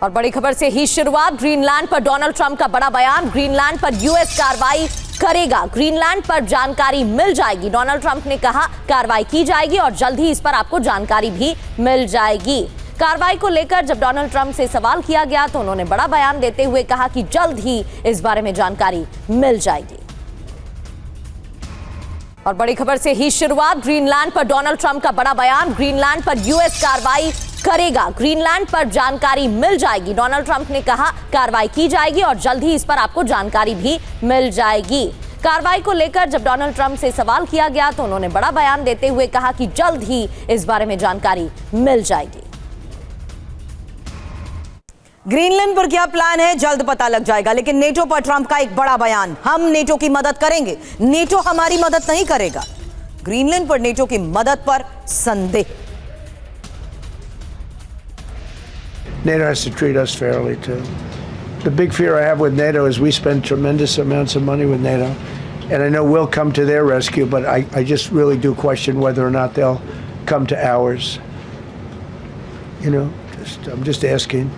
और बड़ी खबर से ही शुरुआत। ग्रीनलैंड पर डोनाल्ड ट्रंप का बड़ा बयान। ग्रीनलैंड पर यूएस कार्रवाई करेगा। ग्रीनलैंड पर जानकारी मिल जाएगी। डोनाल्ड ट्रंप ने कहा कार्रवाई की जाएगी और जल्द ही इस पर आपको जानकारी भी मिल जाएगी। कार्रवाई को लेकर जब डोनाल्ड ट्रंप से सवाल किया गया तो उन्होंने बड़ा बयान देते हुए कहा कि जल्द ही इस बारे में जानकारी मिल जाएगी। और बड़ी खबर से ही शुरुआत। ग्रीनलैंड पर डोनाल्ड ट्रंप का बड़ा बयान। ग्रीनलैंड पर यूएस कार्रवाई करेगा। ग्रीनलैंड पर जानकारी मिल जाएगी। डोनाल्ड ट्रंप ने कहा कार्रवाई की जाएगी और जल्द ही इस पर आपको जानकारी भी मिल जाएगी। कार्रवाई को लेकर जब डोनाल्ड ट्रंप से सवाल किया गया तो उन्होंने बड़ा बयान देते हुए कहा कि जल्द ही इस बारे में जानकारी मिल जाएगी। ग्रीनलैंड पर क्या प्लान है जल्द पता लग जाएगा, लेकिन नेटो पर ट्रंप का एक बड़ा बयान। हम नेटो की मदद करेंगे, नेटो हमारी मदद नहीं करेगा। ग्रीनलैंड पर नेटो की मदद पर संदेह। NATO has to treat us fairly too. The big fear I have with NATO is we spend tremendous amounts of money with NATO, and I know we'll come to their rescue, but I just really do question whether or not they'll come to ours. You know, I'm just asking.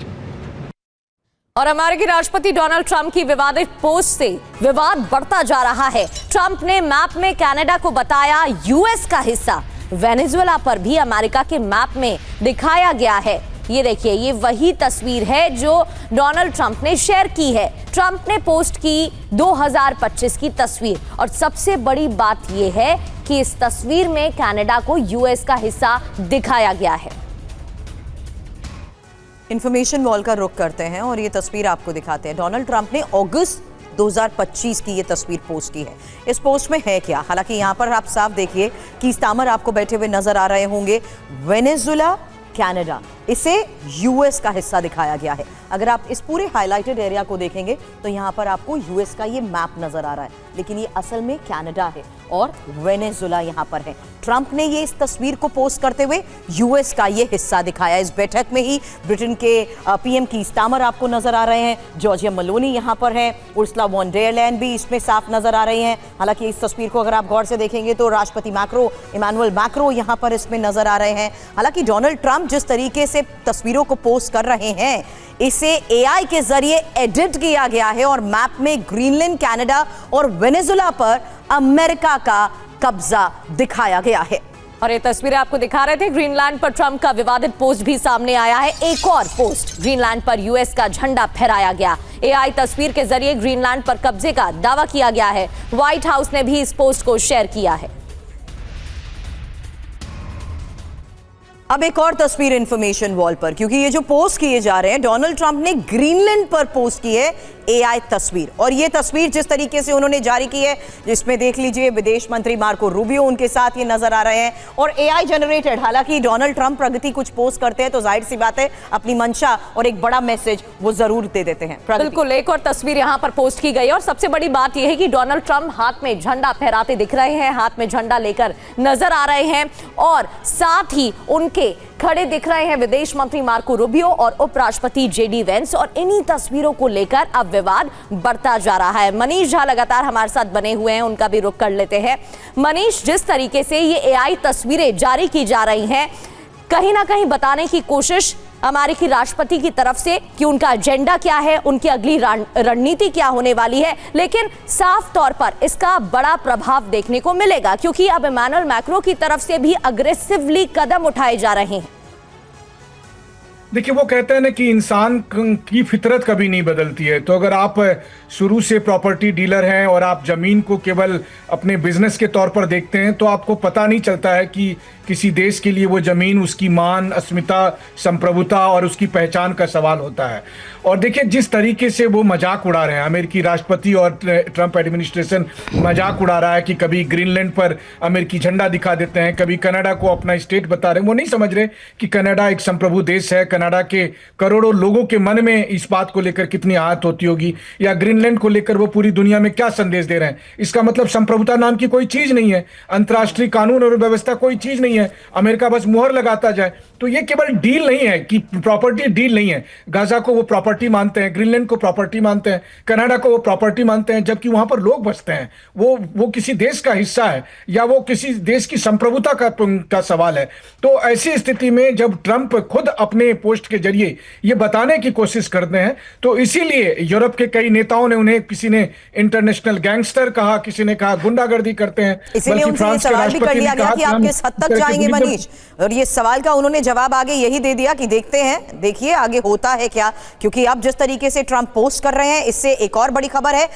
और अमेरिकी राष्ट्रपति Donald Trump की विवादित post से विवाद बढ़ता जा रहा है। ट्रंप ने मैप में कनाडा को बताया यूएस का हिस्सा। वेनेजुएला पर भी अमेरिका के मैप में दिखाया गया है। ये देखिए, ये वही तस्वीर है जो डोनाल्ड ट्रंप ने शेयर की है। ट्रंप ने पोस्ट की 2025 की तस्वीर और सबसे बड़ी बात ये है कि इस तस्वीर में कनाडा को यूएस का हिस्सा दिखाया गया है। इंफॉर्मेशन वॉल का रुख करते हैं और ये तस्वीर आपको दिखाते हैं। डोनाल्ड ट्रंप ने अगस्त 2025 की ये तस्वीर पोस्ट की है। इस पोस्ट में है क्या? हालांकि यहाँ पर आप साफ देखिए कि स्टामर आपको बैठे हुए नजर आ रहे होंगे। वेनेजुएला, कनाडा, इसे यूएस का हिस्सा दिखाया गया है। अगर आप इस पूरे हाईलाइटेड एरिया को देखेंगे तो यहाँ पर आपको यूएस का ये मैप नजर आ रहा है, लेकिन ये असल में कनाडा है और वेनेजुएला यहाँ पर है। ट्रंप ने ये इस तस्वीर को पोस्ट करते हुए यूएस का ये हिस्सा दिखाया। इस बैठक में ही ब्रिटेन के पीएम की स्टामर आपको नजर आ रहे हैं, जॉर्जिया मेलोनी यहाँ पर है, उर्सुला वॉन डेर लेyen भी इसमें साफ नजर आ रही हैं। हालांकि इस तस्वीर को अगर आप गौर से देखेंगे तो राष्ट्रपति इमानुएल मैक्रो यहाँ पर इसमें नजर आ रहे हैं। हालांकि डोनाल्ड ट्रंप जिस तरीके से तस्वीरों को पोस्ट कर रहे हैं, इसे एआई के जरिए एडिट किया गया है और मैप में ग्रीनलैंड, कनाडा और वेनेजुएला पर अमेरिका का कब्जा दिखाया गया है। और ये तस्वीरें आपको दिखा रहे थे। ग्रीनलैंड पर ट्रंप का विवादित पोस्ट भी सामने आया है। एक और पोस्ट, ग्रीनलैंड पर यूएस का झंडा फहराया गया। एआई तस्वीर के जरिए ग्रीनलैंड पर कब्जे का दावा किया गया है। व्हाइट हाउस ने भी इस पोस्ट को शेयर किया है। अब एक और तस्वीर इंफॉर्मेशन वॉल पर, क्योंकि ये जो पोस्ट किए जा रहे हैं, डोनाल्ड ट्रंप ने ग्रीनलैंड पर पोस्ट की है एआई तस्वीर। और ये तस्वीर जिस तरीके से उन्होंने जारी की है, जिसमें देख लीजिए विदेश मंत्री मार्को रूबियो उनके साथ ये नजर आ रहे हैं और एआई जनरेटेड। हालांकि डोनाल्ड ट्रंप प्रगति कुछ पोस्ट करते हैं तो जाहिर सी बात है अपनी मंशा और एक बड़ा मैसेज वो जरूर दे देते हैं। बिल्कुल, एक और तस्वीर यहाँ पर पोस्ट की गई और सबसे बड़ी बात यह है कि डोनाल्ड ट्रंप हाथ में झंडा फहराते दिख रहे हैं, हाथ में झंडा लेकर नजर आ रहे हैं और साथ ही उनके खड़े दिख रहे हैं विदेश मंत्री मार्को रूबियो और उपराष्ट्रपति जेडी वेंस। और इन्हीं तस्वीरों को लेकर अब विवाद बढ़ता जा रहा है। मनीष झा लगातार हमारे साथ बने हुए हैं, उनका भी रुख कर लेते हैं। मनीष, जिस तरीके से ये एआई तस्वीरें जारी की जा रही हैं, कहीं ना कहीं बताने की कोशिश अमेरिकी राष्ट्रपति की तरफ से कि उनका एजेंडा क्या है, उनकी अगली रणनीति क्या होने वाली है, लेकिन साफ तौर पर इसका बड़ा प्रभाव देखने को मिलेगा क्योंकि अब इमानुएल मैक्रो की तरफ से भी अग्रेसिवली कदम उठाए जा रहे हैं। देखिए, वो कहते हैं ना कि इंसान की फितरत कभी नहीं बदलती है। तो अगर आप शुरू से प्रॉपर्टी डीलर हैं और आप जमीन को केवल अपने बिजनेस के तौर पर देखते हैं तो आपको पता नहीं चलता है कि किसी देश के लिए वो जमीन उसकी मान, अस्मिता, संप्रभुता और उसकी पहचान का सवाल होता है। और देखिए, जिस तरीके से वो मजाक उड़ा रहे हैं, अमेरिकी राष्ट्रपति और ट्रंप एडमिनिस्ट्रेशन मजाक उड़ा रहा है कि कभी ग्रीनलैंड पर अमेरिकी झंडा दिखा देते हैं, कभी कनाडा को अपना स्टेट बता रहे हैं। वो नहीं समझ रहे कि कनाडा एक संप्रभु देश है। कनाडा के करोड़ों लोगों के मन में इस बात को लेकर कितनी आहत होती होगी, या ग्रीनलैंड को लेकर वो पूरी दुनिया में क्या संदेश दे रहे हैं। इसका मतलब संप्रभुता नाम की कोई चीज नहीं है, अंतर्राष्ट्रीय कानून और व्यवस्था कोई चीज नहीं है। अमेरिका बस मुहर लगाता जाए। तो ये केवल डील नहीं है कि प्रॉपर्टी डील नहीं है। गाजा को वो प्रॉपर्टी मानते हैं, ग्रीनलैंड को प्रॉपर्टी मानते हैं, कनाडा को वो प्रॉपर्टी मानते हैं, जबकि वहां पर लोग बसते हैं। वो किसी देश का हिस्सा है या वो किसी देश की संप्रभुता का सवाल है। तो ऐसी स्थिति में जब ट्रंप खुद अपने पोस्ट के जरिए ये बताने की कोशिश करते हैं, तो इसीलिए यूरोप के कई नेताओं ने उन्हें, किसी ने इंटरनेशनल गैंगस्टर कहा, किसी ने कहा गुंडागर्दी करते हैं। इसीलिए उनसे ये सवाल भी कर लिया गया कि आप किस हद तक जाएंगे मनीष, और ये सवाल का उन्होंने जवाब आगे यही दे दिया कि देखते हैं, देखिए आगे होता है क्या। क्योंकि अब जिस तरीके से ट्रंप पोस्ट कर रहे हैं, इससे एक और बड़ी खबर है